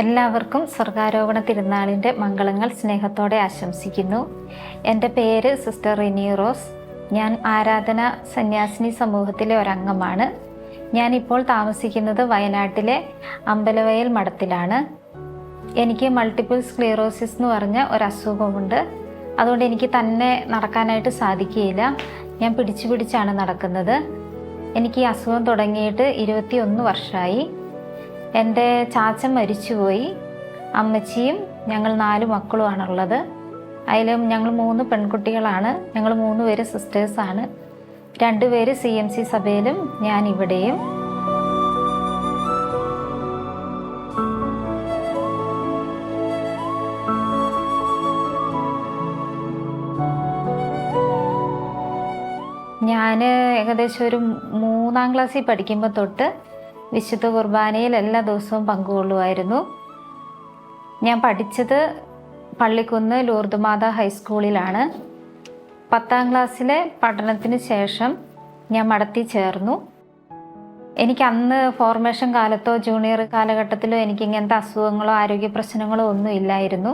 എല്ലാവർക്കും സ്വർഗാരോപണ തിരുനാളിൻ്റെ മംഗളങ്ങൾ സ്നേഹത്തോടെ ആശംസിക്കുന്നു. എൻ്റെ പേര് സിസ്റ്റർ റിനി റോസ്. ഞാൻ ആരാധന സന്യാസിനി സമൂഹത്തിലെ ഒരംഗമാണ്. ഞാനിപ്പോൾ താമസിക്കുന്നത് വയനാട്ടിലെ അമ്പലവയൽ മഠത്തിലാണ്. എനിക്ക് മൾട്ടിപ്പിൾ സ്ക്ലീറോസിസ് എന്ന് പറഞ്ഞ ഒരു അസുഖമുണ്ട്. അതുകൊണ്ട് എനിക്ക് തന്നെ നടക്കാനായിട്ട് സാധിക്കുകയില്ല. ഞാൻ പിടിച്ചാണ് നടക്കുന്നത്. എനിക്ക് ഈ അസുഖം തുടങ്ങിയിട്ട് 21 വർഷമായി. എൻ്റെ ചാച്ചൻ മരിച്ചുപോയി. അമ്മച്ചിയും ഞങ്ങൾ 4 മക്കളുമാണുള്ളത്. അതിലും ഞങ്ങൾ 3 പെൺകുട്ടികളാണ്. ഞങ്ങൾ 3 പേര് സിസ്റ്റേഴ്സാണ്. 2 പേര് CMC സഭയിലും ഞാൻ ഇവിടെയും. ഞാൻ ഏകദേശം ഒരു 3-ാം ക്ലാസ്സിൽ പഠിക്കുമ്പോൾ തൊട്ട് വിശുദ്ധ കുർബാനയിൽ എല്ലാ ദിവസവും പങ്കുകൊള്ളുമായിരുന്നു. ഞാൻ പഠിച്ചത് പള്ളിക്കുന്ന് ലൂർദ് മാതാ ഹൈസ്കൂളിലാണ്. 10-ാം ക്ലാസ്സിലെ പഠനത്തിന് ശേഷം ഞാൻ മഠത്തിൽ ചേർന്നു. എനിക്ക് അന്ന് ഫോർമേഷൻ കാലത്തോ ജൂനിയർ കാലഘട്ടത്തിലോ എനിക്ക് ഇങ്ങനത്തെ അസുഖങ്ങളോ ആരോഗ്യ പ്രശ്നങ്ങളോ ഒന്നും ഇല്ലായിരുന്നു.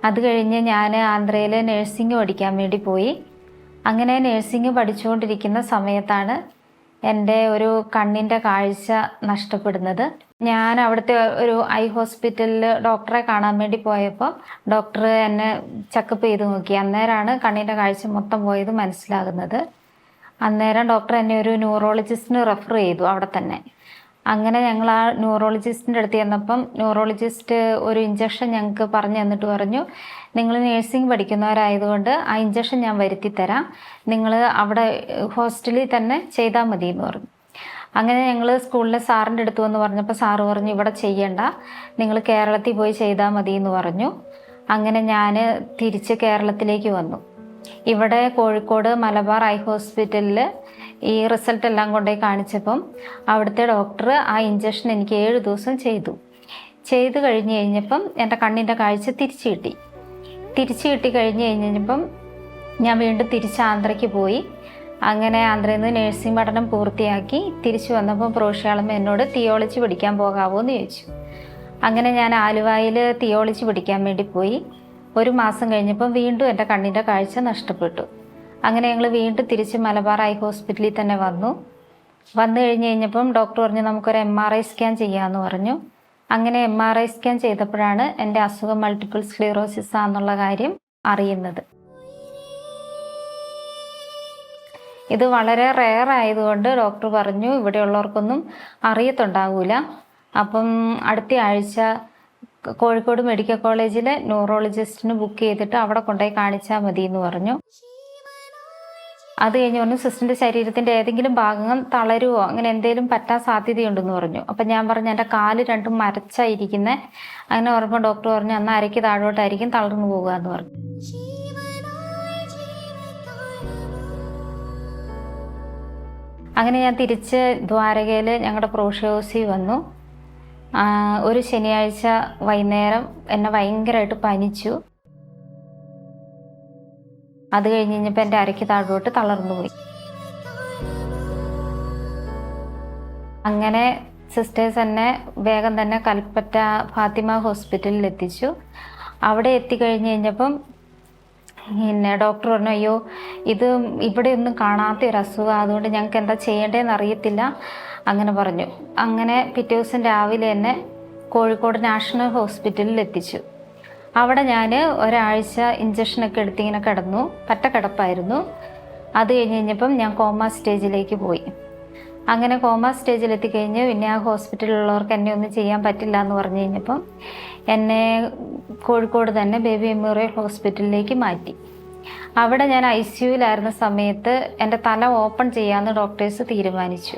അത് കഴിഞ്ഞ് ഞാൻ ആന്ധ്രയിൽ നഴ്സിംഗ് പഠിക്കാൻ വേണ്ടി പോയി. അങ്ങനെ നഴ്സിംഗ് പഠിച്ചുകൊണ്ടിരിക്കുന്ന സമയത്താണ് എൻ്റെ ഒരു കണ്ണിൻ്റെ കാഴ്ച നഷ്ടപ്പെടുന്നത്. ഞാൻ അവിടുത്തെ ഒരു ഐ ഹോസ്പിറ്റലിൽ ഡോക്ടറെ കാണാൻ വേണ്ടി പോയപ്പോൾ ഡോക്ടർ എന്നെ ചെക്കപ്പ് ചെയ്ത് നോക്കി. അന്നേരമാണ് കണ്ണിൻ്റെ കാഴ്ച മൊത്തം പോയത് മനസ്സിലാകുന്നത്. അന്നേരം ഡോക്ടർ എന്നെ ഒരു ന്യൂറോളജിസ്റ്റിന് റെഫർ ചെയ്തു അവിടെ തന്നെ. അങ്ങനെ ഞങ്ങൾ ആ ന്യൂറോളജിസ്റ്റിൻ്റെ അടുത്ത് ചെന്നപ്പം ന്യൂറോളജിസ്റ്റ് ഒരു ഇഞ്ചക്ഷൻ ഞങ്ങൾക്ക് പറഞ്ഞു തന്നിട്ട് പറഞ്ഞു, നിങ്ങൾ നേഴ്സിംഗ് പഠിക്കുന്നവരായതുകൊണ്ട് ആ ഇഞ്ചക്ഷൻ ഞാൻ വരുത്തിത്തരാം, നിങ്ങൾ അവിടെ ഹോസ്റ്റലിൽ തന്നെ ചെയ്താൽ മതി എന്ന് പറഞ്ഞു. അങ്ങനെ ഞങ്ങൾ സ്കൂളിലെ സാറിൻ്റെ അടുത്ത് വന്ന് പറഞ്ഞപ്പോൾ സാറ് പറഞ്ഞു, ഇവിടെ ചെയ്യണ്ട, നിങ്ങൾ കേരളത്തിൽ പോയി ചെയ്താൽ മതി എന്ന് പറഞ്ഞു. അങ്ങനെ ഞാൻ തിരിച്ച് കേരളത്തിലേക്ക് വന്നു. ഇവിടെ കോഴിക്കോട് മലബാർ ഐ ഹോസ്പിറ്റലിൽ ഈ റിസൾട്ട് എല്ലാം കൊണ്ടുപോയി കാണിച്ചപ്പം അവിടുത്തെ ഡോക്ടർ ആ ഇഞ്ചക്ഷൻ എനിക്ക് 7 ദിവസം ചെയ്ത് കഴിഞ്ഞപ്പം എൻ്റെ കണ്ണിൻ്റെ കാഴ്ച തിരിച്ചു കിട്ടി കഴിഞ്ഞപ്പം ഞാൻ വീണ്ടും തിരിച്ച് ആന്ധ്രയ്ക്ക് പോയി. അങ്ങനെ ആന്ധ്രയിൽ നിന്ന് നഴ്സിംഗ് പഠനം പൂർത്തിയാക്കി തിരിച്ചു വന്നപ്പം പ്രോഷ്യാളമ്മ എന്നോട് തിയോളജി പഠിക്കാൻ പോകാമോ എന്ന് ചോദിച്ചു. അങ്ങനെ ഞാൻ ആലുവയിൽ തിയോളജി പഠിക്കാൻ വേണ്ടി പോയി. 1 മാസം കഴിഞ്ഞപ്പം വീണ്ടും എൻ്റെ കണ്ണിൻ്റെ കാഴ്ച നഷ്ടപ്പെട്ടു. അങ്ങനെ ഞങ്ങൾ വീണ്ടും തിരിച്ച് മലബാർ ഐ ഹോസ്പിറ്റലിൽ തന്നെ വന്നു കഴിഞ്ഞപ്പം ഡോക്ടർ പറഞ്ഞു, നമുക്കൊരു MRI സ്കാൻ ചെയ്യാമെന്ന് പറഞ്ഞു. അങ്ങനെ MRI സ്കാൻ ചെയ്തപ്പോഴാണ് എൻ്റെ അസുഖം മൾട്ടിപ്പിൾ സ്ക്ലീറോസിസ് ആണെന്നുള്ള കാര്യം അറിയുന്നത്. ഇത് വളരെ റെയർ ആയതുകൊണ്ട് ഡോക്ടർ പറഞ്ഞു ഇവിടെയുള്ളവർക്കൊന്നും അറിയത്തുണ്ടാവില്ല. അപ്പം അടുത്ത ആഴ്ച കോഴിക്കോട് മെഡിക്കൽ കോളേജിലെ ന്യൂറോളജിസ്റ്റിന് ബുക്ക് ചെയ്തിട്ട് അവിടെ കൊണ്ടുപോയി കാണിച്ചാൽ മതി എന്ന് പറഞ്ഞു. അത് കഴിഞ്ഞ് പറഞ്ഞു, സിസ്റ്ററിൻ്റെ ശരീരത്തിൻ്റെ ഏതെങ്കിലും ഭാഗങ്ങൾ തളരുവോ അങ്ങനെ എന്തെങ്കിലും പറ്റാൻ സാധ്യതയുണ്ടെന്ന് പറഞ്ഞു. അപ്പം ഞാൻ പറഞ്ഞു, എൻ്റെ കാല് രണ്ടും മരച്ചായിരിക്കുന്നത്. അങ്ങനെ പറഞ്ഞപ്പോൾ ഡോക്ടർ പറഞ്ഞു, എന്നാൽ അരയ്ക്ക് താഴോട്ടായിരിക്കും, തളർന്നു പോകുക എന്ന് പറഞ്ഞു. അങ്ങനെ ഞാൻ തിരിച്ച് ദ്വാരകയിൽ ഞങ്ങളുടെ പ്രോഷ്യോസി വന്നു. ഒരു ശനിയാഴ്ച വൈകുന്നേരം എന്നെ ഭയങ്കരമായിട്ട് പനിച്ചു. അത് കഴിഞ്ഞപ്പോൾ എൻ്റെ അരയ്ക്ക് താഴോട്ട് തളർന്നു പോയി. അങ്ങനെ സിസ്റ്റേഴ്സ് എന്നെ വേഗം തന്നെ കൽപ്പറ്റ ഫാത്തിമ ഹോസ്പിറ്റലിൽ എത്തിച്ചു. അവിടെ എത്തിക്കഴിഞ്ഞപ്പം പിന്നെ ഡോക്ടർ പറഞ്ഞു, അയ്യോ ഇത് ഇവിടെ ഒന്നും കാണാത്ത ഒരു അസുഖം, അതുകൊണ്ട് ഞങ്ങൾക്ക് എന്താ ചെയ്യേണ്ടതെന്ന് അറിയത്തില്ല, അങ്ങനെ പറഞ്ഞു. അങ്ങനെ പിറ്റേ ദിവസം രാവിലെ തന്നെ കോഴിക്കോട് നാഷണൽ ഹോസ്പിറ്റലിൽ എത്തിച്ചു. അവിടെ ഞാൻ ഒരാഴ്ച ഇഞ്ചക്ഷനൊക്കെ എടുത്തിങ്ങനെ കിടന്നു, പറ്റ കിടപ്പായിരുന്നു. അത് കഴിഞ്ഞപ്പം ഞാൻ കോമ സ്റ്റേജിലേക്ക് പോയി. അങ്ങനെ കോമ സ്റ്റേജിലെത്തിക്കഴിഞ്ഞ് പിന്നെ ആ ഹോസ്പിറ്റലിലുള്ളവർക്ക് എന്നെ ഒന്നും ചെയ്യാൻ പറ്റില്ല എന്ന് പറഞ്ഞു കഴിഞ്ഞപ്പം എന്നെ കോഴിക്കോട് തന്നെ ബേബി മെമ്മോറിയൽ ഹോസ്പിറ്റലിലേക്ക് മാറ്റി. അവിടെ ഞാൻ ICUവിലായിരുന്ന സമയത്ത് എൻ്റെ തല ഓപ്പൺ ചെയ്യാമെന്ന് ഡോക്ടേഴ്സ് തീരുമാനിച്ചു.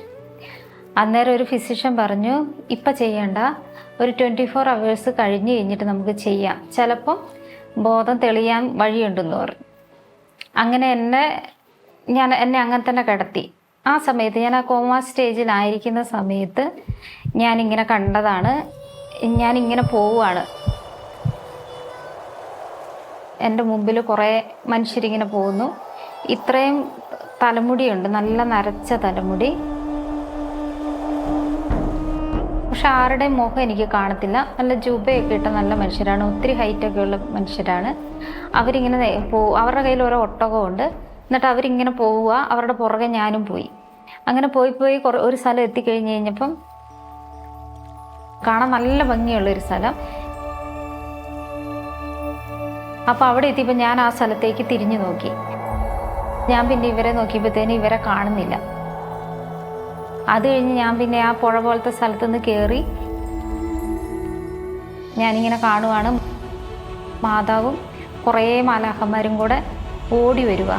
അന്നേരം ഒരു ഫിസിഷ്യൻ പറഞ്ഞു, ഇപ്പം ചെയ്യേണ്ട, ഒരു 24 hours കഴിഞ്ഞ് കഴിഞ്ഞിട്ട് നമുക്ക് ചെയ്യാം, ചിലപ്പം ബോധം തെളിയാൻ വഴിയുണ്ടെന്ന് പറഞ്ഞു. അങ്ങനെ എന്നെ അങ്ങനെ തന്നെ കിടത്തി. ആ സമയത്ത് ഞാൻ ആ കോമ സ്റ്റേജിലായിരിക്കുന്ന സമയത്ത് ഞാനിങ്ങനെ കണ്ടതാണ്, ഞാനിങ്ങനെ പോവുകയാണ്. എൻ്റെ മുമ്പിൽ കുറേ മനുഷ്യരിങ്ങനെ പോകുന്നു. ഇത്രയും തലമുടിയുണ്ട്, നല്ല നരച്ച തലമുടി. പക്ഷെ ആരുടെയും മുഖം എനിക്ക് കാണത്തില്ല. നല്ല ജുബയൊക്കെ ഇട്ട നല്ല മനുഷ്യരാണ്, ഒത്തിരി ഹൈറ്റൊക്കെ ഉള്ള മനുഷ്യരാണ്. അവരിങ്ങനെ അവരുടെ കയ്യിൽ ഓരോ ഒട്ടകമുണ്ട്. എന്നിട്ട് അവരിങ്ങനെ പോവുക, അവരുടെ പുറകെ ഞാനും പോയി. അങ്ങനെ പോയി ഒരു സ്ഥലം എത്തിക്കഴിഞ്ഞ് കഴിഞ്ഞപ്പം കാണാൻ നല്ല ഭംഗിയുള്ളൊരു സ്ഥലം. അപ്പോൾ അവിടെ എത്തിയപ്പോൾ ഞാൻ ആ സ്ഥലത്തേക്ക് തിരിഞ്ഞു നോക്കി. ഞാൻ പിന്നെ ഇവരെ നോക്കിയപ്പോഴത്തേന് ഇവരെ കാണുന്നില്ല. അത് കഴിഞ്ഞ് ഞാൻ പിന്നെ ആ പുഴ പോലത്തെ സ്ഥലത്തുനിന്ന് കയറി ഞാനിങ്ങനെ കാണുവാണ്, മാതാവും കുറേ മാലാഖമാരും കൂടെ ഓടി വരിക.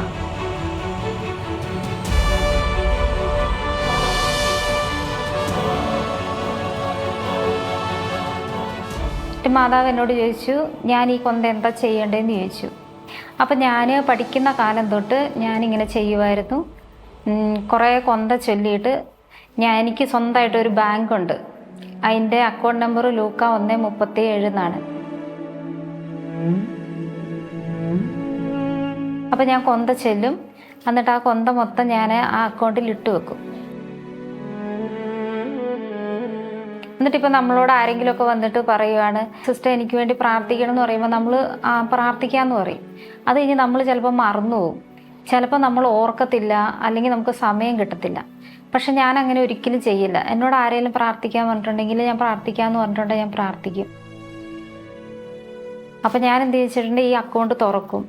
മാതാവ് എന്നോട് ചോദിച്ചു, ഞാൻ ഈ കൊന്ത എന്താ ചെയ്യേണ്ടതെന്ന് ചോദിച്ചു. അപ്പം ഞാൻ പഠിക്കുന്ന കാലം തൊട്ട് ഞാനിങ്ങനെ ചെയ്യുമായിരുന്നു. കുറേ കൊന്ത ചൊല്ലിയിട്ട് എനിക്ക് സ്വന്തമായിട്ടൊരു ബാങ്കുണ്ട്. അതിൻ്റെ അക്കൗണ്ട് നമ്പർ ലൂക്ക 1:37 എന്നാണ്. അപ്പം ഞാൻ കൊന്ത ചെല്ലും, എന്നിട്ട് ആ കൊന്ത മൊത്തം ഞാൻ ആ അക്കൗണ്ടിൽ ഇട്ട് വെക്കും. എന്നിട്ടിപ്പോൾ നമ്മളോട് ആരെങ്കിലുമൊക്കെ വന്നിട്ട് പറയുവാണ്, സിസ്റ്റർ എനിക്ക് വേണ്ടി പ്രാർത്ഥിക്കണം എന്ന് പറയുമ്പോൾ നമ്മൾ പ്രാർത്ഥിക്കാമെന്ന് പറയും. അത് കഴിഞ്ഞ് നമ്മൾ ചിലപ്പോൾ മറന്നു പോകും, ചിലപ്പോൾ നമ്മൾ ഓർക്കത്തില്ല, അല്ലെങ്കിൽ നമുക്ക് സമയം കിട്ടത്തില്ല. പക്ഷെ ഞാൻ അങ്ങനെ ഒരിക്കലും ചെയ്യില്ല. എന്നോട് ആരെങ്കിലും പ്രാർത്ഥിക്കാൻ പറഞ്ഞിട്ടുണ്ടെങ്കിൽ ഞാൻ പ്രാർത്ഥിക്കാമെന്ന് പറഞ്ഞിട്ടുണ്ടെങ്കിൽ ഞാൻ പ്രാർത്ഥിക്കും. അപ്പം ഞാൻ എന്ത് ചെയ്തിട്ടുണ്ട്, ഈ അക്കൗണ്ട് തുറക്കും.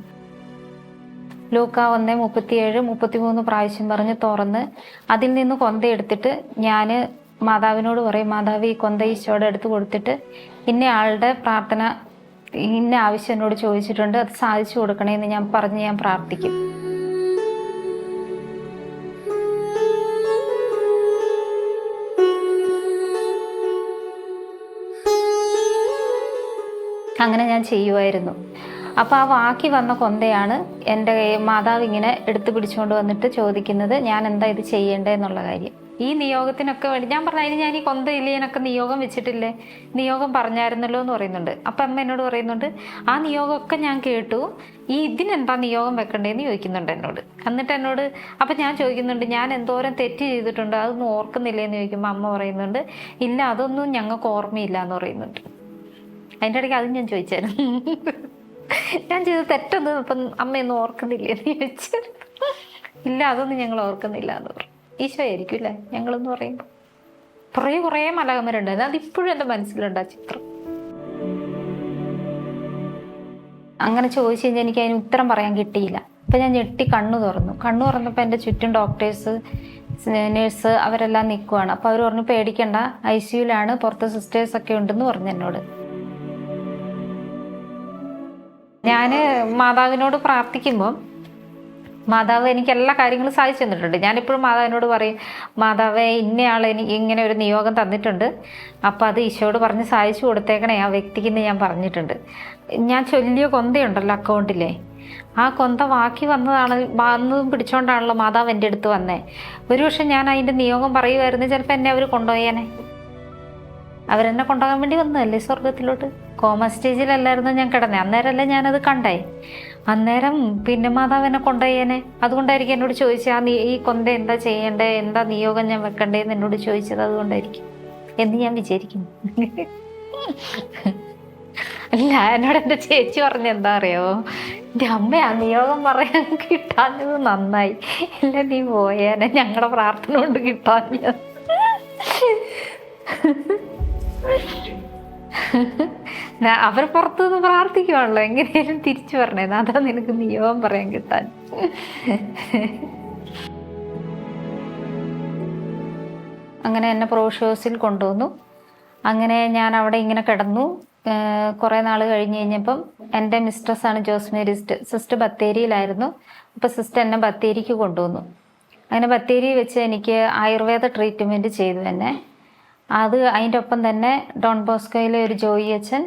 ലൂക്ക 1:37 33 പ്രാവശ്യം പറഞ്ഞ് തുറന്ന് അതിൽ നിന്ന് കൊന്ത എടുത്തിട്ട് ഞാൻ മാതാവിനോട് പറയും, മാതാവ് ഈ കൊന്ത ഈശോയുടെ അടുത്ത് കൊടുത്തിട്ട് ഇന്ന ആളുടെ പ്രാർത്ഥന, ഇന്ന ആവശ്യം എന്നോട് ചോദിച്ചിട്ടുണ്ട്, അത് സാധിച്ചു കൊടുക്കണേന്ന് ഞാൻ പ്രാർത്ഥിക്കും. അങ്ങനെ ഞാൻ ചെയ്യുമായിരുന്നു. അപ്പോൾ ആ ബാക്കി വന്ന കൊന്തയാണ് എൻ്റെ മാതാവ് ഇങ്ങനെ എടുത്തു പിടിച്ചുകൊണ്ട് വന്നിട്ട് ചോദിക്കുന്നത്, ഞാൻ എന്താ ഇത് ചെയ്യേണ്ടതെന്നുള്ള കാര്യം. ഈ നിയോഗത്തിനൊക്കെ വേണ്ടി ഞാൻ പറഞ്ഞു, അതിന് ഞാൻ ഈ കൊന്ത ഇല്ലിയനൊക്കെ നിയോഗം വെച്ചിട്ടില്ലേ, നിയോഗം പറഞ്ഞായിരുന്നല്ലോ എന്ന് പറയുന്നുണ്ട്. അപ്പം അമ്മ എന്നോട് പറയുന്നുണ്ട്, ആ നിയോഗമൊക്കെ ഞാൻ കേട്ടു, ഇതിനെന്താ നിയോഗം വെക്കണ്ടേന്ന് ചോദിക്കുന്നുണ്ട് എന്നോട്. എന്നിട്ട് എന്നോട് അപ്പം ഞാൻ ചോദിക്കുന്നുണ്ട്, ഞാൻ എന്തോരം തെറ്റ് ചെയ്തിട്ടുണ്ട്, അതൊന്നും ഓർക്കുന്നില്ലേന്ന് ചോദിക്കുമ്പോൾ അമ്മ പറയുന്നുണ്ട്, ഇല്ല അതൊന്നും ഞങ്ങൾക്ക് ഓർമ്മയില്ല എന്ന് പറയുന്നുണ്ട്. അതിൻ്റെ ഇടയ്ക്ക് അതും ഞാൻ ചോദിച്ചായിരുന്നു, ഞാൻ ചെയ്ത തെറ്റൊന്നും അപ്പം അമ്മയൊന്നും ഓർക്കുന്നില്ലേന്ന് ചോദിച്ചു. ഇല്ല അതൊന്നും ഞങ്ങൾ ഓർക്കുന്നില്ല എന്ന് പറഞ്ഞു. ഈശോ ആയിരിക്കും അല്ലേ ഞങ്ങളെന്ന് പറയുമ്പോൾ. കുറേ മലകമരുണ്ടായിരുന്നു, അതിപ്പോഴും എൻ്റെ മനസ്സിലുണ്ട് ആ ചിത്രം. അങ്ങനെ ചോദിച്ചു കഴിഞ്ഞാൽ എനിക്ക് അതിന് ഉത്തരം പറയാൻ കിട്ടിയില്ല. അപ്പം ഞാൻ ഞെട്ടി കണ്ണു തുറന്നപ്പോൾ എൻ്റെ ചുറ്റും ഡോക്ടേഴ്സ്, നേഴ്സ് അവരെല്ലാം നിൽക്കുവാണ്. അപ്പോൾ അവർ പറഞ്ഞു, പേടിക്കണ്ട, ICUവിലാണ്, പുറത്ത് സിസ്റ്റേഴ്സൊക്കെ ഉണ്ടെന്ന് പറഞ്ഞു എന്നോട്. ഞാൻ മാതാവിനോട് പ്രാർത്ഥിക്കുമ്പോൾ മാതാവ് എനിക്ക് എല്ലാ കാര്യങ്ങളും സാധിച്ചു തന്നിട്ടുണ്ട്. ഞാനിപ്പോഴും മാതാവിനോട് പറയും, മാതാവേ ഇന്നയാൾ എനിക്ക് ഇങ്ങനെ ഒരു നിയോഗം തന്നിട്ടുണ്ട്, അപ്പോൾ അത് ഈശോയോട് പറഞ്ഞ് സാധിച്ചു കൊടുത്തേക്കണേ ആ വ്യക്തിക്ക് ഞാൻ പറഞ്ഞിട്ടുണ്ട്. ഞാൻ ചൊല്ലിയ കൊന്തയുണ്ടല്ലോ അക്കൗണ്ടിലെ, ആ കൊന്ത ബാക്കി വന്നതും പിടിച്ചോണ്ടാണല്ലോ മാതാവ് എൻ്റെ അടുത്ത് വന്നേ. ഒരുപക്ഷെ ഞാൻ അതിൻ്റെ നിയോഗം പറയുമായിരുന്നു, ചിലപ്പോൾ എന്നെ അവർ കൊണ്ടുപോയേനെ. അവരെന്നെ കൊണ്ടുപോകാൻ വേണ്ടി വന്നതല്ലേ സ്വർഗത്തിലോട്ട്. കോമ സ്റ്റേജിലല്ലായിരുന്നു ഞാൻ കിടന്നേ, അന്നേരമല്ലേ ഞാനത് കണ്ടേ. അന്നേരം പിന്നെ മാതാവ് എന്നെ കൊണ്ടുപോയേനെ. അതുകൊണ്ടായിരിക്കും എന്നോട് ചോദിച്ചത്, ഈ കൊന്ത എന്താ ചെയ്യേണ്ടത്, എന്താ നിയോഗം ഞാൻ വെക്കണ്ടേന്ന് എന്നോട് ചോദിച്ചത് അതുകൊണ്ടായിരിക്കും എന്ന് ഞാൻ വിചാരിക്കുന്നു. അല്ല, എന്നോട് എൻ്റെ ചേച്ചി പറഞ്ഞ എന്താ അറിയാമോ, എൻ്റെ അമ്മ ആ നിയോഗം പറയാൻ കിട്ടാഞ്ഞത് നന്നായി, ഇല്ല നീ പോയേനെ, ഞങ്ങളുടെ പ്രാർത്ഥന കൊണ്ട് കിട്ടാഞ്ഞത്. അവർ പുറത്തുനിന്ന് പ്രാർത്ഥിക്കുവാണല്ലോ, എങ്ങനെയാലും തിരിച്ചു പറഞ്ഞേന്ന്, അതാ നിനക്ക് നിയോഗം പറയാൻ കിട്ടാൻ. അങ്ങനെ എന്നെ പ്രോഷോസിൽ കൊണ്ടുവന്നു. അങ്ങനെ ഞാൻ അവിടെ ഇങ്ങനെ കിടന്നു. കുറേ നാൾ കഴിഞ്ഞ് കഴിഞ്ഞപ്പം എൻ്റെ മിസ്ട്രസ്സാണ് ജോസ്മേരി സിസ്റ്റർ ബത്തേരിയിലായിരുന്നു. അപ്പോൾ സിസ്റ്റർ എന്നെ ബത്തേരിക്ക് കൊണ്ടുവന്നു. അങ്ങനെ ബത്തേരി വെച്ച് എനിക്ക് ആയുർവേദ ട്രീറ്റ്മെൻറ്റ് ചെയ്തു എന്നെ. അത് അതിൻ്റെ ഒപ്പം തന്നെ ഡോൺ ബോസ്കോയിലെ ഒരു ജോയി അച്ഛൻ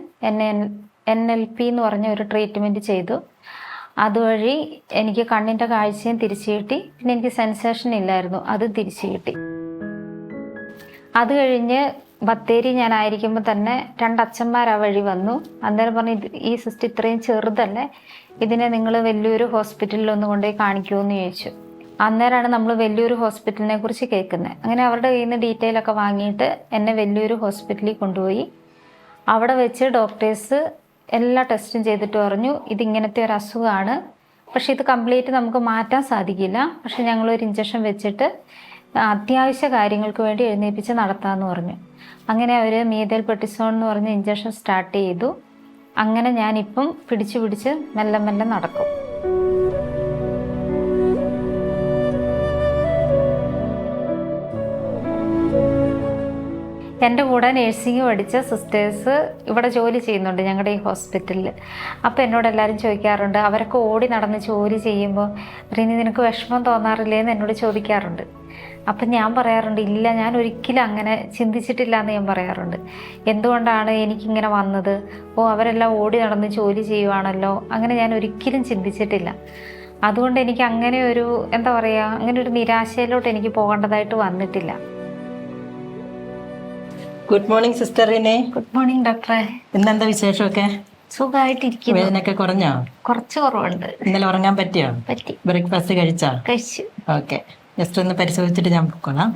NLP എന്ന് പറഞ്ഞ ഒരു ട്രീറ്റ്മെൻറ്റ് ചെയ്തു. അതുവഴി എനിക്ക് കണ്ണിൻ്റെ കാഴ്ചയും തിരിച്ചു കിട്ടി. പിന്നെ എനിക്ക് സെൻസേഷൻ ഇല്ലായിരുന്നു, അത് തിരിച്ചു കിട്ടി. അത് കഴിഞ്ഞ് ബത്തേരി ഞാനായിരിക്കുമ്പോൾ തന്നെ 2 അച്ഛന്മാർ ആ വഴി വന്നു. അന്നേരം പറഞ്ഞു, ഈ സിസ്റ്റർ ഇത്രയും ചെറുതല്ലേ, ഇതിനെ നിങ്ങൾ വലിയൊരു ഹോസ്പിറ്റലിൽ ഒന്ന് കൊണ്ടുപോയി കാണിക്കുമെന്ന് ചോദിച്ചു. അന്നേരമാണ് നമ്മൾ വലിയൊരു ഹോസ്പിറ്റലിനെ കുറിച്ച് കേൾക്കുന്നത്. അങ്ങനെ അവരുടെ കയ്യിൽ നിന്ന് ഡീറ്റെയിൽ ഒക്കെ വാങ്ങിയിട്ട് എന്നെ വലിയൊരു ഹോസ്പിറ്റലിൽ കൊണ്ടുപോയി. അവിടെ വെച്ച് ഡോക്ടേഴ്സ് എല്ലാ ടെസ്റ്റും ചെയ്തിട്ട് പറഞ്ഞു, ഇതിങ്ങനത്തെ ഒരു അസുഖമാണ്, പക്ഷേ ഇത് കംപ്ലീറ്റ് നമുക്ക് മാറ്റാൻ സാധിക്കില്ല, പക്ഷെ ഞങ്ങളൊരു ഇഞ്ചക്ഷൻ വെച്ചിട്ട് അത്യാവശ്യ കാര്യങ്ങൾക്ക് വേണ്ടി എഴുന്നേൽപ്പിച്ച് നടത്താമെന്ന് പറഞ്ഞു. അങ്ങനെ അവർ മീതേൽ പെട്ടിസോൺ എന്ന് പറഞ്ഞ ഇഞ്ചക്ഷൻ സ്റ്റാർട്ട് ചെയ്തു. അങ്ങനെ ഞാനിപ്പം പിടിച്ച് മെല്ലെ മെല്ലെ നടക്കും. എൻ്റെ കൂടെ നേഴ്സിംഗ് പഠിച്ച സിസ്റ്റേഴ്സ് ഇവിടെ ജോലി ചെയ്യുന്നുണ്ട് ഞങ്ങളുടെ ഈ ഹോസ്പിറ്റലിൽ. അപ്പോൾ എന്നോട് എല്ലാവരും ചോദിക്കാറുണ്ട്, അവരൊക്കെ ഓടി നടന്ന് ജോലി ചെയ്യുമ്പോൾ റിനി നിനക്ക് വിഷമം തോന്നാറില്ലേ എന്ന് എന്നോട് ചോദിക്കാറുണ്ട്. അപ്പം ഞാൻ പറയാറുണ്ട്, ഇല്ല, ഞാൻ ഒരിക്കലും അങ്ങനെ ചിന്തിച്ചിട്ടില്ല എന്ന് ഞാൻ പറയാറുണ്ട്. എന്തുകൊണ്ടാണ് എനിക്കിങ്ങനെ വന്നത്? അവരെല്ലാം ഓടി നടന്ന് ജോലി ചെയ്യുവാണല്ലോ, അങ്ങനെ ഞാൻ ഒരിക്കലും ചിന്തിച്ചിട്ടില്ല. അതുകൊണ്ട് എനിക്ക് അങ്ങനെ ഒരു എന്താ പറയുക, അങ്ങനെ ഒരു നിരാശയിലോട്ട് എനിക്ക് പോകേണ്ടതായിട്ട് വന്നിട്ടില്ല. ഗുഡ് മോർണിംഗ് സിസ്റ്റർ റിനെ. ഗുഡ് മോർണിംഗ് ഡോക്ടറെ. ഇന്നെന്താ വിശേഷമൊക്കെ? സുഖമായിട്ടിരിക്കുന്നു. വേദനയൊക്കെ കുറഞ്ഞോ? കുറച്ച് കുറവുണ്ട്. ഇന്നലെ ഉറങ്ങാൻ പറ്റിയോ? പറ്റി. ബ്രേക്ക്ഫാസ്റ്റ് കഴിച്ചോ? കഴിച്ചു. ഓക്കെ, ജസ്റ്റ് ഒന്ന് പരിശോധിച്ചിട്ട് ഞാൻ പോക്കോളാം.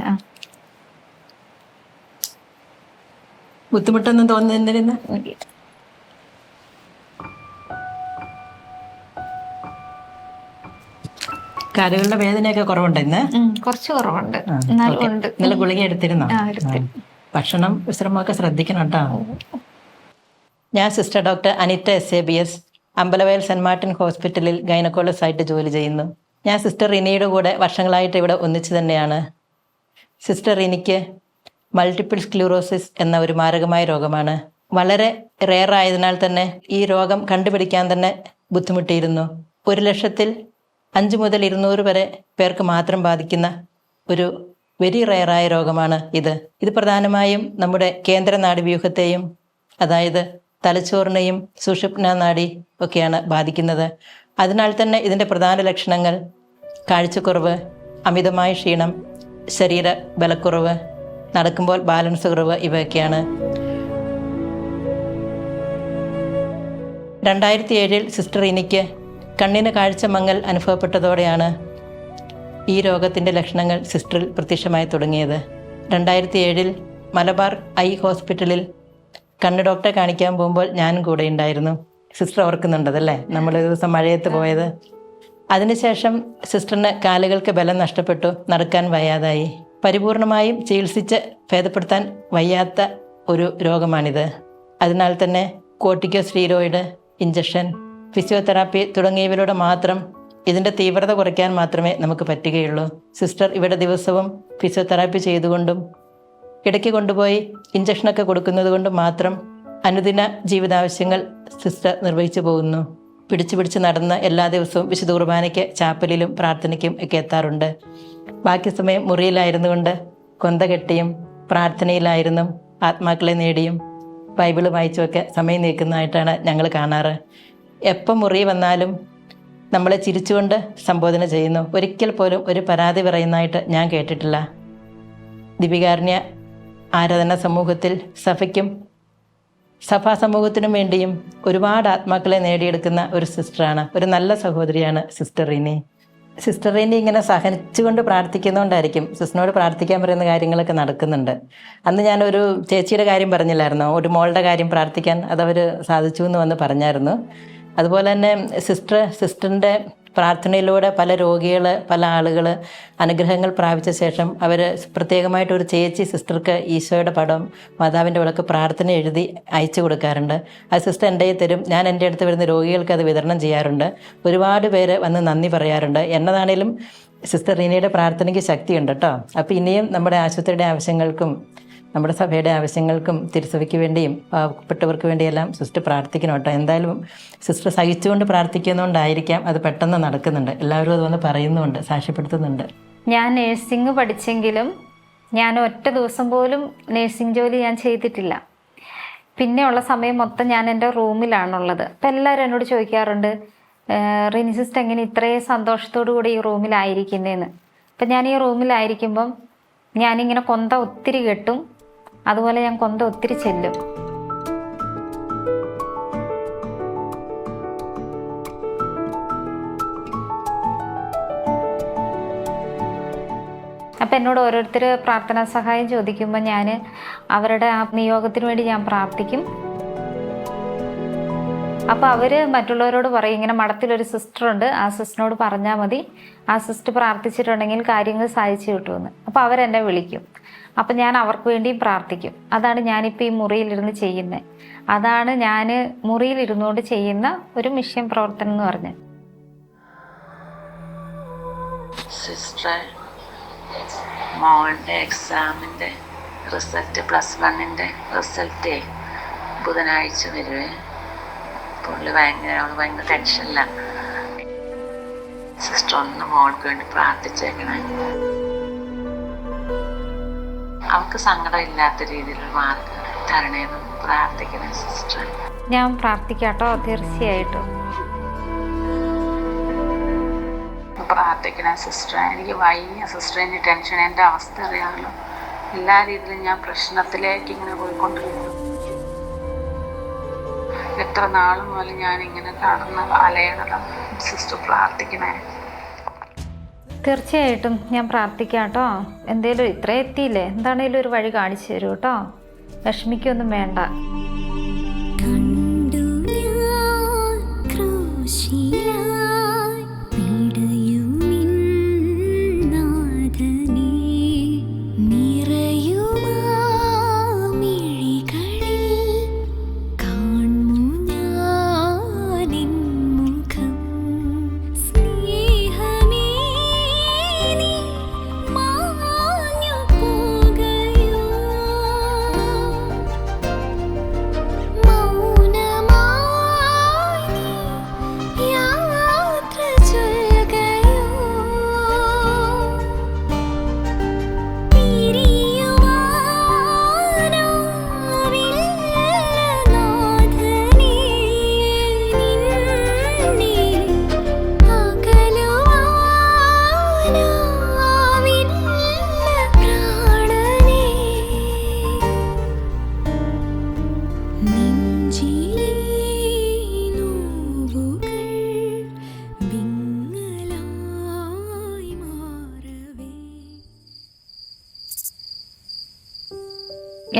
ബുദ്ധിമുട്ടൊന്നും തോന്നുന്നില്ലെന്ന്? കാലുകളുടെ വേദനയൊക്കെ കുറവുണ്ട് ഇന്ന്? കുറച്ച് കുറവുണ്ട്. ഇന്നലെ ഗുളിക എടുത്തിരുന്നോ? ഭക്ഷണം വിശ്രമമൊക്കെ ശ്രദ്ധിക്കണം കേട്ടോ. ഞാൻ sister doctor Anita SABS, Ambalavayal saint Martin ഹോസ്പിറ്റലിൽ ഗൈനക്കോളജിസ്റ്റ് ആയിട്ട് ജോലി ചെയ്യുന്നു. ഞാൻ സിസ്റ്റർ റിനിയുടെ കൂടെ വർഷങ്ങളായിട്ട് ഇവിടെ ഒന്നിച്ചു തന്നെയാണ്. സിസ്റ്റർ റിനിക്ക് മൾട്ടിപ്പിൾ സ്ക്ലീറോസിസ് എന്ന ഒരു മാരകമായ രോഗമാണ്. വളരെ റെയർ ആയതിനാൽ തന്നെ ഈ രോഗം കണ്ടുപിടിക്കാൻ തന്നെ ബുദ്ധിമുട്ടിയിരുന്നു. 1,00,000-ൽ 5 മുതൽ 200 വരെ പേർക്ക് മാത്രം ബാധിക്കുന്ന ഒരു വെരി റെയറായ രോഗമാണ് ഇത്. ഇത് പ്രധാനമായും നമ്മുടെ കേന്ദ്ര നാഡീവ്യൂഹത്തെയും, അതായത് തലച്ചോറിനെയും സുഷുപ്ന നാഡി ഒക്കെയാണ് ബാധിക്കുന്നത്. അതിനാൽ തന്നെ ഇതിൻ്റെ പ്രധാന ലക്ഷണങ്ങൾ കാഴ്ചക്കുറവ്, അമിതമായ ക്ഷീണം, ശരീര ബലക്കുറവ്, നടക്കുമ്പോൾ ബാലൻസ് കുറവ്, ഇവയൊക്കെയാണ്. 2007-ൽ സിസ്റ്റർ റിനിക്ക് കണ്ണിന് കാഴ്ച മങ്ങൽ അനുഭവപ്പെട്ടതോടെയാണ് ഈ രോഗത്തിൻ്റെ ലക്ഷണങ്ങൾ സിസ്റ്ററിൽ പ്രത്യക്ഷമായി തുടങ്ങിയത്. 2007-ൽ മലബാർ ഐ ഹോസ്പിറ്റലിൽ കണ്ണ് ഡോക്ടറെ കാണിക്കാൻ പോകുമ്പോൾ ഞാനും കൂടെ ഉണ്ടായിരുന്നു. സിസ്റ്റർ ഓർക്കുന്നുണ്ടതല്ലേ, നമ്മളൊരു ദിവസം മഴയത്ത് പോയത്. അതിനുശേഷം സിസ്റ്ററിന് കാലുകൾക്ക് ബലം നഷ്ടപ്പെട്ടു, നടക്കാൻ വയ്യാതായി. പരിപൂർണമായും ചികിത്സിച്ച് ഭേദപ്പെടുത്താൻ വയ്യാത്ത ഒരു രോഗമാണിത്. അതിനാൽ തന്നെ കോർട്ടിക്കോസ്റ്റീറോയിഡ്, ഇഞ്ചക്ഷൻ, ഫിസിയോതെറാപ്പി തുടങ്ങിയവയിലൂടെ മാത്രം ഇതിൻ്റെ തീവ്രത കുറയ്ക്കാൻ മാത്രമേ നമുക്ക് പറ്റുകയുള്ളൂ. സിസ്റ്റർ ഇവിടെ ദിവസവും ഫിസിയോതെറാപ്പി ചെയ്തുകൊണ്ടും ഇടയ്ക്ക് കൊണ്ടുപോയി ഇഞ്ചക്ഷനൊക്കെ കൊടുക്കുന്നത് കൊണ്ട് മാത്രം അനുദിന ജീവിതാവശ്യങ്ങൾ സിസ്റ്റർ നിർവഹിച്ചു പോകുന്നു. പിടിച്ച് നടന്ന് എല്ലാ ദിവസവും വിശുദ്ധ കുർബാനയ്ക്ക്, ചാപ്പലിലും പ്രാർത്ഥനയ്ക്കും ഒക്കെ എത്താറുണ്ട്. ബാക്കി സമയം മുറിയിലായിരുന്നു കൊണ്ട് കൊന്ത കെട്ടിയും പ്രാർത്ഥനയിലായിരുന്നും ആത്മാക്കളെ നേടിയും ബൈബിള് വായിച്ചുമൊക്കെ സമയം നീക്കുന്നതായിട്ടാണ് ഞങ്ങൾ കാണാറ്. എപ്പം മുറി വന്നാലും നമ്മളെ ചിരിച്ചുകൊണ്ട് സംബോധന ചെയ്യുന്നു. ഒരിക്കൽ പോലും ഒരു പരാതി പറയുന്നതായിട്ട് ഞാൻ കേട്ടിട്ടില്ല. ദീപികാരുണ്യ ആരാധന സമൂഹത്തിൽ സഭയ്ക്കും സഭാ സമൂഹത്തിനും വേണ്ടിയും ഒരുപാട് ആത്മാക്കളെ നേടിയെടുക്കുന്ന ഒരു സിസ്റ്ററാണ്, ഒരു നല്ല സഹോദരിയാണ് സിസ്റ്റർ റിനി. സിസ്റ്റർ റിനി ഇങ്ങനെ സഹനിച്ചുകൊണ്ട് പ്രാർത്ഥിക്കുന്നതുകൊണ്ടായിരിക്കും സിസ്റ്ററിനോട് പ്രാർത്ഥിക്കാൻ പറയുന്ന കാര്യങ്ങളൊക്കെ നടക്കുന്നുണ്ട്. അന്ന് ഞാനൊരു ചേച്ചിയുടെ കാര്യം പറഞ്ഞില്ലായിരുന്നോ, ഒരു മോളുടെ കാര്യം പ്രാർത്ഥിക്കാൻ, അതവർ സാധിച്ചു എന്ന് വന്ന് പറഞ്ഞായിരുന്നു. അതുപോലെ തന്നെ സിസ്റ്ററിൻ്റെ പ്രാർത്ഥനയിലൂടെ പല രോഗികൾ, പല ആളുകൾ അനുഗ്രഹങ്ങൾ പ്രാപിച്ച ശേഷം അവർ പ്രത്യേകമായിട്ടൊരു ചേച്ചി സിസ്റ്റർക്ക് ഈശോയുടെ പടം, മാതാവിൻ്റെ വിളക്ക് പ്രാർത്ഥന എഴുതി അയച്ചു കൊടുക്കാറുണ്ട്. അത് സിസ്റ്റർ എൻ്റെ കയ്യിൽ തരും. ഞാൻ എൻ്റെ അടുത്ത് വരുന്ന രോഗികൾക്ക് അത് വിതരണം ചെയ്യാറുണ്ട്. ഒരുപാട് പേര് വന്ന് നന്ദി പറയാറുണ്ട്. എന്നതാണേലും സിസ്റ്റർ റീനയുടെ പ്രാർത്ഥനയ്ക്ക് ശക്തിയുണ്ട് കേട്ടോ. അപ്പോൾ ഇനിയും നമ്മുടെ ആശുപത്രിയുടെ ആവശ്യങ്ങൾക്കും നമ്മുടെ സഭയുടെ ആവശ്യങ്ങൾക്കും തിരുസഭയ്ക്ക് വേണ്ടിയും പാവപ്പെട്ടവർക്ക് വേണ്ടിയെല്ലാം സിസ്റ്റർ പ്രാർത്ഥിക്കണം കേട്ടോ. എന്തായാലും സിസ്റ്റർ സഹിച്ചുകൊണ്ട് പ്രാർത്ഥിക്കുന്നതുകൊണ്ടായിരിക്കാം അത് പെട്ടെന്ന് നടക്കുന്നുണ്ട്. എല്ലാവരും അതുവന്ന് പറയുന്നുണ്ട്, സാക്ഷ്യപ്പെടുത്തുന്നുണ്ട്. ഞാൻ നേഴ്സിംഗ് പഠിച്ചെങ്കിലും ഞാൻ ഒറ്റ ദിവസം പോലും നേഴ്സിംഗ് ജോലി ഞാൻ ചെയ്തിട്ടില്ല. പിന്നെയുള്ള സമയം മൊത്തം ഞാൻ എൻ്റെ റൂമിലാണുള്ളത്. അപ്പം എല്ലാവരും എന്നോട് ചോദിക്കാറുണ്ട്, റീനി സിസ്റ്റർ എങ്ങനെ ഇത്രയും സന്തോഷത്തോടു കൂടി ഈ റൂമിലായിരിക്കുന്നതെന്ന്. അപ്പം ഞാൻ ഈ റൂമിലായിരിക്കുമ്പം ഞാനിങ്ങനെ കൊന്ത ഒത്തിരി കെട്ടും, അതുപോലെ ഞാൻ കൊന്ത ഒത്തിരി ചെല്ലും. അപ്പം എന്നോട് ഓരോരുത്തർ പ്രാർത്ഥനാ സഹായം ചോദിക്കുമ്പോൾ ഞാൻ അവരുടെ ആ നിയോഗത്തിന് വേണ്ടി ഞാൻ പ്രാർത്ഥിക്കും. അപ്പോൾ അവർ മറ്റുള്ളവരോട് പറയും, ഇങ്ങനെ മഠത്തിലൊരു സിസ്റ്ററുണ്ട്, ആ സിസ്റ്ററിനോട് പറഞ്ഞാൽ മതി, ആ സിസ്റ്റർ പ്രാർത്ഥിച്ചിട്ടുണ്ടെങ്കിൽ കാര്യങ്ങൾ സാധിച്ചു കിട്ടുമെന്ന്. അപ്പോൾ അവരെന്നെ വിളിക്കും. അപ്പം ഞാൻ അവർക്ക് വേണ്ടിയും പ്രാർത്ഥിക്കും. അതാണ് ഞാനിപ്പോൾ ഈ മുറിയിലിരുന്ന് ചെയ്യുന്നത്. അതാണ് ഞാൻ മുറിയിലിരുന്നുകൊണ്ട് ചെയ്യുന്ന ഒരു മിഷൻ പ്രവർത്തനം എന്ന് പറഞ്ഞത്. സിസ്റ്റർ, മോളുടെ എക്സാമിൻ്റെ റിസൾട്ട്, +1 റിസൾട്ടേ ബുധനാഴ്ച വരുവേ. പുള്ളി ഭയങ്കര ടെൻഷനിലാണ്. സിസ്റ്റർ ഒന്ന് മോൾക്ക് വേണ്ടി പ്രാർത്ഥിച്ചേക്കണേ. അവൾക്ക് സങ്കടമില്ലാത്ത രീതിയിലുള്ള മാർക്ക് തരണേന്ന് പ്രാർത്ഥിക്കണേ സിസ്റ്റർ. ഞാൻ പ്രാർത്ഥിക്കാട്ടോ, തീർച്ചയായിട്ടും പ്രാർത്ഥിക്കണേ സിസ്റ്റർ. എനിക്ക് വയ്യ സിസ്റ്റർ, എനിക്ക് ടെൻഷൻ, എൻ്റെ അവസ്ഥ അറിയാമല്ലോ. എല്ലാ രീതിയിലും ഞാൻ പ്രശ്നത്തിലേക്ക് ഇങ്ങനെ പോയിക്കൊണ്ടിരിക്കുന്നു. എത്ര നാൾ മുതൽ ഞാനിങ്ങനെ കടന്ന് അലയണതാണ്. സിസ്റ്റർ പ്രാർത്ഥിക്കണേ. തീർച്ചയായിട്ടും ഞാൻ പ്രാർത്ഥിക്കാം കേട്ടോ. എന്തേലും ഇത്ര എത്തിയില്ലേ, എന്താണേലും ഒരു വഴി കാണിച്ചു തരൂ കേട്ടോ. വിഷമിക്കൊന്നും വേണ്ട.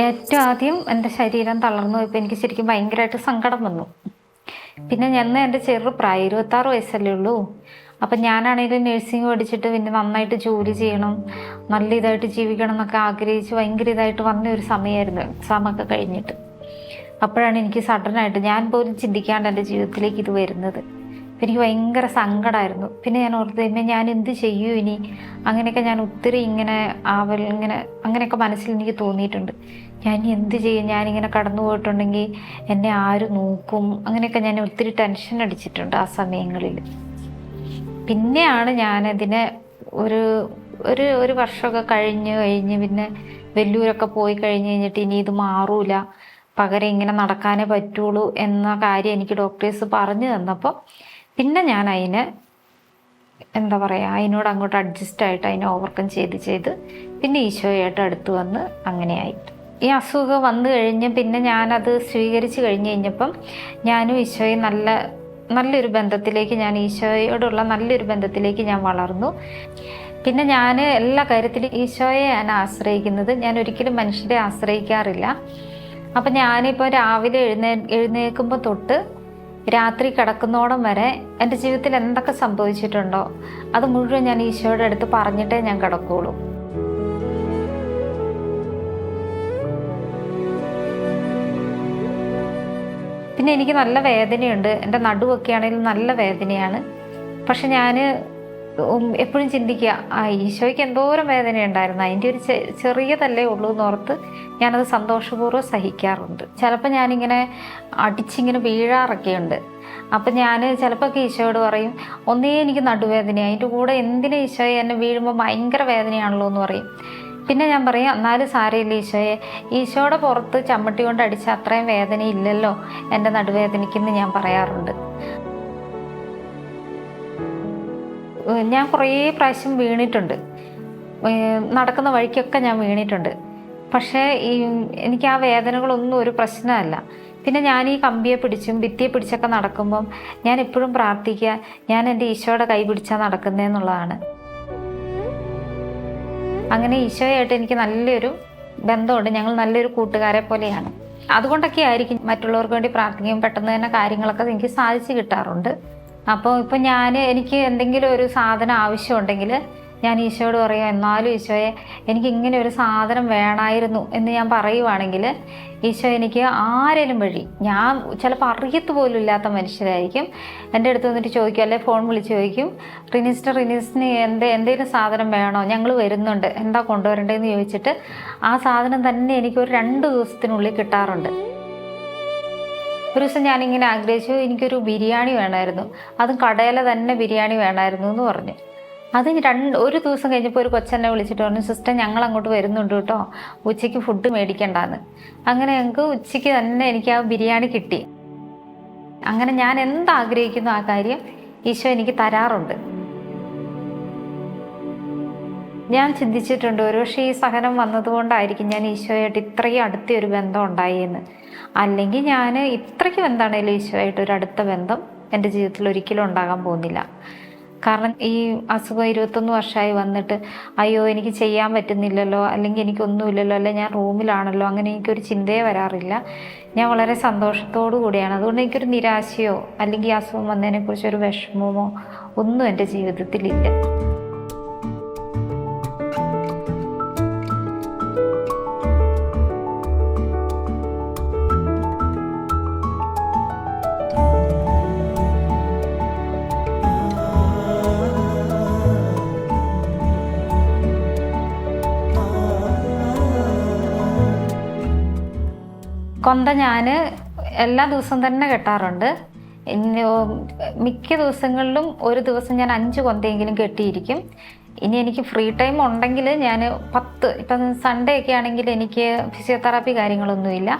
ഏറ്റവും ആദ്യം എൻ്റെ ശരീരം തളർന്നു പോയപ്പോൾ എനിക്ക് ശരിക്കും ഭയങ്കരമായിട്ട് സങ്കടം വന്നു. പിന്നെ ഞാൻ എൻ്റെ ചെറുപ്രായം 26 വയസ്സല്ലേ ഉള്ളൂ. അപ്പം ഞാനാണെങ്കിലും നഴ്സിംഗ് പഠിച്ചിട്ട് പിന്നെ നന്നായിട്ട് ജോലി ചെയ്യണം, നല്ല ഇതായിട്ട് ജീവിക്കണം എന്നൊക്കെ ആഗ്രഹിച്ച് ഭയങ്കര ഇതായിട്ട് വന്ന ഒരു സമയമായിരുന്നു എക്സാമൊക്കെ കഴിഞ്ഞിട്ട്. അപ്പോഴാണ് എനിക്ക് സഡനായിട്ട് ഞാൻ പോലും ചിന്തിക്കാണ്ട് എൻ്റെ ജീവിതത്തിലേക്ക് ഇത് വരുന്നത്. അപ്പം എനിക്ക് ഭയങ്കര സങ്കടമായിരുന്നു. പിന്നെ ഞാൻ ഓർത്ത് ഞാൻ എന്ത് ചെയ്യൂ ഇനി, അങ്ങനെയൊക്കെ ഞാൻ ഒത്തിരി ഇങ്ങനെ അങ്ങനെയൊക്കെ മനസ്സിൽ എനിക്ക് തോന്നിയിട്ടുണ്ട്. ഞാൻ എന്ത് ചെയ്യും, ഞാനിങ്ങനെ കടന്നു പോയിട്ടുണ്ടെങ്കിൽ എന്നെ ആര് നോക്കും, അങ്ങനെയൊക്കെ ഞാൻ ഒത്തിരി ടെൻഷൻ അടിച്ചിട്ടുണ്ട് ആ സമയങ്ങളിൽ. പിന്നെയാണ് ഞാനതിനെ ഒരു വർഷമൊക്കെ കഴിഞ്ഞ് പിന്നെ വെല്ലൂരൊക്കെ പോയി കഴിഞ്ഞിട്ട് ഇനി ഇത് മാറൂല, പകരം ഇങ്ങനെ നടക്കാനേ പറ്റുള്ളൂ എന്ന കാര്യം എനിക്ക് ഡോക്ടേഴ്സ് പറഞ്ഞു തന്നപ്പോൾ പിന്നെ ഞാൻ അതിനെ അതിനോട് അങ്ങോട്ട് അഡ്ജസ്റ്റായിട്ട് അതിനെ ഓവർകം ചെയ്ത് പിന്നെ ഈശോയായിട്ട് അടുത്ത് വന്ന് അങ്ങനെയായിട്ട് ഈ അസുഖം വന്നു കഴിഞ്ഞ് പിന്നെ ഞാനത് സ്വീകരിച്ച് കഴിഞ്ഞപ്പം ഞാനും ഈശോയും നല്ലൊരു ബന്ധത്തിലേക്ക്, ഞാൻ ഈശോയോടുള്ള നല്ലൊരു ബന്ധത്തിലേക്ക് ഞാൻ വളർന്നു. പിന്നെ ഞാൻ എല്ലാ കാര്യത്തിലും ഈശോയെ ഞാൻ ആശ്രയിക്കുന്നത്, ഞാൻ ഒരിക്കലും മനുഷ്യരെ ആശ്രയിക്കാറില്ല. അപ്പം ഞാനിപ്പോൾ രാവിലെ എഴുന്നേൽക്കുമ്പോൾ തൊട്ട് രാത്രി കിടക്കുന്നോടം വരെ എൻ്റെ ജീവിതത്തിൽ എന്തൊക്കെ സംഭവിച്ചിട്ടുണ്ടോ അത് മുഴുവൻ ഞാൻ ഈശോയുടെ അടുത്ത് പറഞ്ഞിട്ടേ ഞാൻ കിടക്കുകയുള്ളൂ. പിന്നെ എനിക്ക് നല്ല വേദനയുണ്ട്, എൻ്റെ നടുവൊക്കെ ആണെങ്കിലും നല്ല വേദനയാണ്. പക്ഷെ ഞാൻ എപ്പോഴും ചിന്തിക്കുക, ഈശോയ്ക്ക് എന്തോരം വേദനയുണ്ടായിരുന്നു, അതിൻ്റെ ഒരു ചെറിയതല്ലേ ഉള്ളൂ എന്നോർത്ത് ഞാനത് സന്തോഷപൂർവ്വം സഹിക്കാറുണ്ട്. ചിലപ്പോൾ ഞാനിങ്ങനെ അടിച്ചിങ്ങനെ വീഴാറൊക്കെയുണ്ട്. അപ്പം ഞാൻ ചിലപ്പോൾ ഈശോയോട് പറയും, ഒന്നേ എനിക്ക് നടുവേദനയാണ്, അതിൻ്റെ കൂടെ എന്തിനാ ഈശോയെ എന്നെ വീഴുമ്പോൾ ഭയങ്കര വേദനയാണല്ലോ എന്ന് പറയും. പിന്നെ ഞാൻ പറയും, എന്നാലും സാരമില്ല ഈശോയെ, ഈശോയുടെ പുറത്ത് ചമ്മട്ടി കൊണ്ട് അടിച്ച അത്രയും വേദന ഇല്ലല്ലോ എൻ്റെ നടുവേദനയ്ക്കെന്ന് ഞാൻ പറയാറുണ്ട്. ഞാൻ കുറേ പ്രാവശ്യം വീണിട്ടുണ്ട്, നടക്കുന്ന വഴിക്കൊക്കെ ഞാൻ വീണിട്ടുണ്ട്. പക്ഷേ എനിക്ക് ആ വേദനകളൊന്നും ഒരു പ്രശ്നമല്ല. പിന്നെ ഞാൻ ഈ കമ്പിയെ പിടിച്ചും ഭിത്തിയെ പിടിച്ചൊക്കെ നടക്കുമ്പം ഞാൻ എപ്പോഴും പ്രാർത്ഥിക്കുക, ഞാൻ എൻ്റെ ഈശോയുടെ കൈ പിടിച്ചാൽ നടക്കുന്നതെന്നുള്ളതാണ്. അങ്ങനെ ഈശോയായിട്ട് എനിക്ക് നല്ലൊരു ബന്ധമുണ്ട്, ഞങ്ങൾ നല്ലൊരു കൂട്ടുകാരെ പോലെയാണ്. അതുകൊണ്ടൊക്കെ ആയിരിക്കും മറ്റുള്ളവർക്ക് വേണ്ടി പ്രാർത്ഥിക്കുകയും പെട്ടെന്ന് തന്നെ കാര്യങ്ങളൊക്കെ എനിക്ക് സാധിച്ചു കിട്ടാറുണ്ട്. അപ്പോൾ ഇപ്പം എനിക്ക് എന്തെങ്കിലും ഒരു സാധനം ആവശ്യമുണ്ടെങ്കിൽ ഞാൻ ഈശോയോട് പറയുക, എന്നാലും ഈശോയെ എനിക്ക് ഇങ്ങനെ ഒരു സാധനം വേണമായിരുന്നു എന്ന് ഞാൻ പറയുവാണെങ്കിൽ ഈശോ എനിക്ക് ആരെങ്കിലും വഴി, ഞാൻ ചിലപ്പോൾ അറിയത്ത് പോലും ഇല്ലാത്ത മനുഷ്യരായിരിക്കും, എൻ്റെ അടുത്ത് വന്നിട്ട് ചോദിക്കും, അല്ലെ ഫോൺ വിളിച്ച് ചോദിക്കും, റിനീസിന് എന്തെങ്കിലും സാധനം വേണോ, ഞങ്ങൾ വരുന്നുണ്ട്, എന്താ കൊണ്ടുവരേണ്ടതെന്ന് ചോദിച്ചിട്ട് ആ സാധനം തന്നെ എനിക്ക് ഒരു 2 ദിവസത്തിനുള്ളിൽ കിട്ടാറുണ്ട്. ഒരു ദിവസം ഞാനിങ്ങനെ ആഗ്രഹിച്ചു, എനിക്കൊരു ബിരിയാണി വേണമായിരുന്നു, അതും കടയിലെ തന്നെ ബിരിയാണി വേണമായിരുന്നു എന്ന് പറഞ്ഞു. അത് ഒരു ദിവസം കഴിഞ്ഞപ്പോൾ ഒരു കൊച്ചെന്നെ വിളിച്ചിട്ട് പറഞ്ഞു, സിസ്റ്റർ ഞങ്ങൾ അങ്ങോട്ട് വരുന്നുണ്ട് കേട്ടോ, ഉച്ചയ്ക്ക് ഫുഡ് മേടിക്കണ്ടാന്ന്. അങ്ങനെ ഞങ്ങൾക്ക് ഉച്ചയ്ക്ക് തന്നെ എനിക്ക് ആ ബിരിയാണി കിട്ടി. അങ്ങനെ ഞാൻ എന്താഗ്രഹിക്കുന്നു ആ കാര്യം ഈശോ എനിക്ക് തരാറുണ്ട്. ഞാൻ ചിന്തിച്ചിട്ടുണ്ട്, ഒരുപക്ഷെ ഈ സഹനം വന്നതുകൊണ്ടായിരിക്കും ഞാൻ ഈശോയായിട്ട് ഇത്രയും അടുത്തൊരു ബന്ധം ഉണ്ടായെന്ന്. അല്ലെങ്കിൽ ഞാൻ ഇത്രയ്ക്കും എന്താണേലും ഈശോയായിട്ട് ഒരു അടുത്ത ബന്ധം എൻ്റെ ജീവിതത്തിൽ ഒരിക്കലും ഉണ്ടാകാൻ പോകുന്നില്ല. കാരണം ഈ അസുഖം 21 വർഷമായി വന്നിട്ട് അയ്യോ എനിക്ക് ചെയ്യാൻ പറ്റുന്നില്ലല്ലോ, അല്ലെങ്കിൽ എനിക്കൊന്നുമില്ലല്ലോ, അല്ലെങ്കിൽ ഞാൻ റൂമിലാണല്ലോ, അങ്ങനെ എനിക്കൊരു ചിന്തയെ വരാറില്ല. ഞാൻ വളരെ സന്തോഷത്തോടു കൂടിയാണ്. അതുകൊണ്ട് എനിക്കൊരു നിരാശയോ അല്ലെങ്കിൽ ഈ അസുഖം വന്നതിനെക്കുറിച്ചൊരു വിഷമമോ ഒന്നും എൻ്റെ ജീവിതത്തിലില്ല. കൊന്ത ഞാൻ എല്ലാ ദിവസവും തന്നെ കെട്ടാറുണ്ട്. മിക്ക ദിവസങ്ങളിലും ഒരു ദിവസം ഞാൻ 5 കൊന്തയെങ്കിലും കെട്ടിയിരിക്കും. ഇനി എനിക്ക് ഫ്രീ ടൈം ഉണ്ടെങ്കിൽ ഞാൻ 10, ഇപ്പം സൺഡേ ഒക്കെ ആണെങ്കിൽ എനിക്ക് ഫിസിയോതെറാപ്പി കാര്യങ്ങളൊന്നുമില്ല,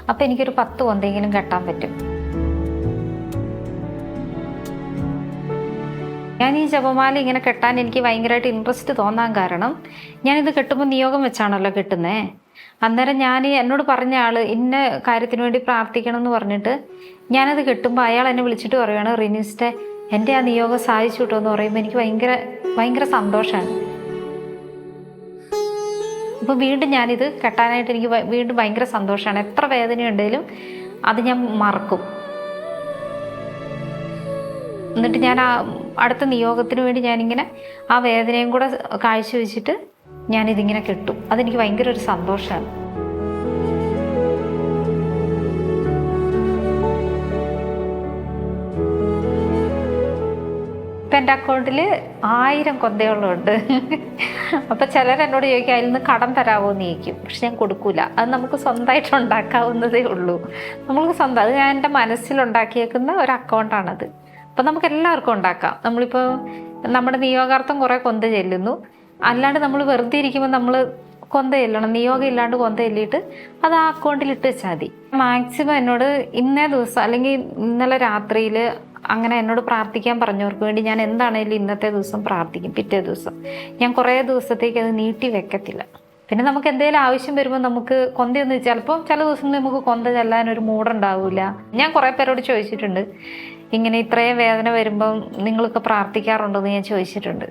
അപ്പോൾ എനിക്കൊരു 10 കൊന്തയെങ്കിലും കെട്ടാൻ പറ്റും. ഞാൻ ഈ ജപമാല ഇങ്ങനെ കെട്ടാൻ എനിക്ക് ഭയങ്കരമായിട്ട് ഇൻട്രസ്റ്റ് തോന്നാൻ കാരണം, ഞാനിത് കെട്ടുമ്പോൾ നിയോഗം വെച്ചാണല്ലോ കെട്ടുന്നത്. അന്നേരം എന്നോട് പറഞ്ഞ ആൾ ഇന്ന കാര്യത്തിന് വേണ്ടി പ്രാർത്ഥിക്കണം എന്ന് പറഞ്ഞിട്ട് ഞാനത് കെട്ടുമ്പോൾ അയാൾ എന്നെ വിളിച്ചിട്ട് പറയുകയാണ്, റിനീസിൻ്റെ എൻ്റെ ആ നിയോഗം സാധിച്ചു കിട്ടുമോ എന്ന് പറയുമ്പോൾ എനിക്ക് ഭയങ്കര സന്തോഷമാണ്. അപ്പോൾ വീണ്ടും ഞാനിത് കെട്ടാനായിട്ട് എനിക്ക് വീണ്ടും ഭയങ്കര സന്തോഷമാണ്. എത്ര വേദനയുണ്ടെങ്കിലും അത് ഞാൻ മറക്കും. എന്നിട്ട് ഞാൻ അടുത്ത നിയോഗത്തിന് വേണ്ടി ഞാനിങ്ങനെ ആ വേദനയും കൂടെ കാഴ്ചവെച്ചിട്ട് ഞാനിതിങ്ങനെ കെട്ടും. അതെനിക്ക് ഭയങ്കര ഒരു സന്തോഷമാണ്. ഇപ്പം എൻ്റെ അക്കൗണ്ടിൽ 1000 കൊന്തകളുണ്ട്. അപ്പം ചിലരെന്നോട് ചോദിക്കും, അതിൽ നിന്ന് കടം തരാമോ എന്ന് ചോദിക്കും. പക്ഷെ ഞാൻ കൊടുക്കൂല. അത് നമുക്ക് സ്വന്തമായിട്ട് ഉണ്ടാക്കാവുന്നതേ ഉള്ളൂ. നമുക്ക് സ്വന്തം, അത് ഞാൻ എൻ്റെ മനസ്സിലുണ്ടാക്കിയേക്കുന്ന ഒരു അക്കൗണ്ടാണത്. അപ്പം നമുക്ക് എല്ലാവർക്കും ഉണ്ടാക്കാം. നമ്മളിപ്പോൾ നമ്മുടെ നിയോഗാർത്ഥം കുറേ കൊന്ത ചെല്ലുന്നു, അല്ലാണ്ട് നമ്മൾ വെറുതെ ഇരിക്കുമ്പോൾ നമ്മൾ കൊന്ത ചെല്ലണം. നിയോഗം ഇല്ലാണ്ട് കൊന്ത ചെല്ലിയിട്ട് അത് ആ അക്കൗണ്ടിൽ ഇട്ട് വെച്ചാൽ മതി. മാക്സിമം എന്നോട് ഇന്നേ ദിവസം അല്ലെങ്കിൽ ഇന്നലെ രാത്രിയിൽ അങ്ങനെ എന്നോട് പ്രാർത്ഥിക്കാൻ പറഞ്ഞവർക്ക് വേണ്ടി ഞാൻ എന്താണേലും ഇന്നത്തെ ദിവസം പ്രാർത്ഥിക്കും. പിറ്റേ ദിവസം ഞാൻ കുറേ ദിവസത്തേക്ക് അത് നീട്ടി വെക്കത്തില്ല. പിന്നെ നമുക്ക് എന്തെങ്കിലും ആവശ്യം വരുമ്പോൾ നമുക്ക് കൊന്തയൊന്നും ചിലപ്പോൾ ചില ദിവസം നമുക്ക് കൊന്ത ചെല്ലാനൊരു മൂടുണ്ടാവില്ല. ഞാൻ കുറേ പേരോട് ചോദിച്ചിട്ടുണ്ട്, ഇങ്ങനെ ഇത്രയും വേദന വരുമ്പം നിങ്ങളൊക്കെ പ്രാർത്ഥിക്കാറുണ്ടോ എന്ന് ഞാൻ ചോദിച്ചിട്ടുണ്ട്.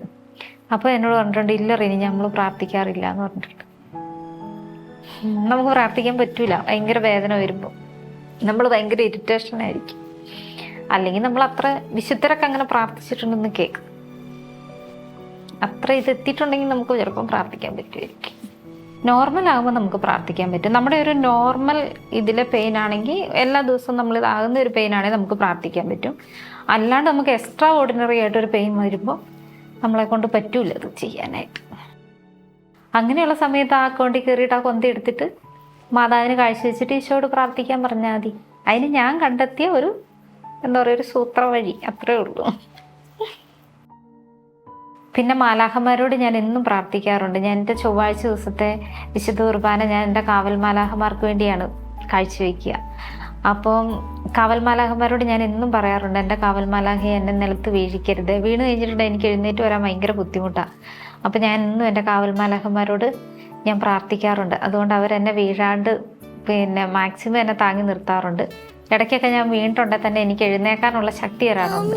അപ്പോൾ എന്നോട് പറഞ്ഞിട്ടുണ്ട്, ഇല്ല റിനി നമ്മൾ പ്രാർത്ഥിക്കാറില്ല എന്ന് പറഞ്ഞിട്ടുണ്ട്. നമുക്ക് പ്രാർത്ഥിക്കാൻ പറ്റൂല. ഭയങ്കര വേദന വരുമ്പോൾ നമ്മൾ ഭയങ്കര ഇറിറ്റേഷൻ ആയിരിക്കും. അല്ലെങ്കിൽ നമ്മൾ അത്ര വിശുദ്ധരൊക്കെ അങ്ങനെ പ്രാർത്ഥിച്ചിട്ടുണ്ടെന്ന് കേൾക്കും. അത്ര ഇത് എത്തിയിട്ടുണ്ടെങ്കിൽ നമുക്ക് ചിലപ്പം പ്രാർത്ഥിക്കാൻ പറ്റുമായിരിക്കും. നോർമൽ ആകുമ്പോൾ നമുക്ക് പ്രാർത്ഥിക്കാൻ പറ്റും. നമ്മുടെ ഒരു നോർമൽ ഇതിലെ പെയിൻ ആണെങ്കിൽ എല്ലാ ദിവസവും നമ്മൾ ഇതാകുന്ന ഒരു പെയിൻ ആണെങ്കിൽ നമുക്ക് പ്രാർത്ഥിക്കാൻ പറ്റും. അല്ലാണ്ട് നമുക്ക് എക്സ്ട്രാ ഓർഡിനറി ആയിട്ടൊരു പെയിൻ വരുമ്പോൾ നമ്മളെ കൊണ്ട് പറ്റൂല അത് ചെയ്യാനായിട്ട്. അങ്ങനെയുള്ള സമയത്ത് ആ അക്കൗണ്ടിൽ കയറിയിട്ട് ആ കൊന്ത എടുത്തിട്ട് മാതാവിന് കാഴ്ചവെച്ചിട്ട് ഈശോയോട് പ്രാർത്ഥിക്കാൻ പറഞ്ഞാൽ മതി. അതിന് ഞാൻ കണ്ടെത്തിയ ഒരു ഒരു സൂത്ര വഴി, അത്രേ ഉള്ളൂ. പിന്നെ മാലാഖമാരോട് ഞാൻ എന്നും പ്രാർത്ഥിക്കാറുണ്ട്. ഞാൻ എൻ്റെ ചൊവ്വാഴ്ച ദിവസത്തെ വിശുദ്ധ കുർബാന ഞാൻ എൻ്റെ കാവൽ മാലാഖമാർക്ക് വേണ്ടിയാണ് കാഴ്ചവെക്കുക. അപ്പം കാവൽ മാലാഖമാരോട് ഞാൻ എന്നും പറയാറുണ്ട്, എൻ്റെ കാവൽ മാലാഖയെ എന്നെ നിലത്ത് വീഴിക്കരുത്. വീണ് കഴിഞ്ഞിട്ടുണ്ടെങ്കിൽ എനിക്ക് എഴുന്നേറ്റ് വരാൻ ഭയങ്കര ബുദ്ധിമുട്ടാണ്. അപ്പം ഞാൻ എന്നും എൻ്റെ കാവൽ മാലാഖമാരോട് ഞാൻ പ്രാർത്ഥിക്കാറുണ്ട്. അതുകൊണ്ട് അവരെന്നെ വീഴാണ്ട് മാക്സിമം എന്നെ താങ്ങി നിർത്താറുണ്ട്. ഇടയ്ക്കൊക്കെ ഞാൻ വീണിട്ടുണ്ടെങ്കിൽ തന്നെ എനിക്ക് എഴുന്നേക്കാനുള്ള ശക്തി തരാറുണ്ട്.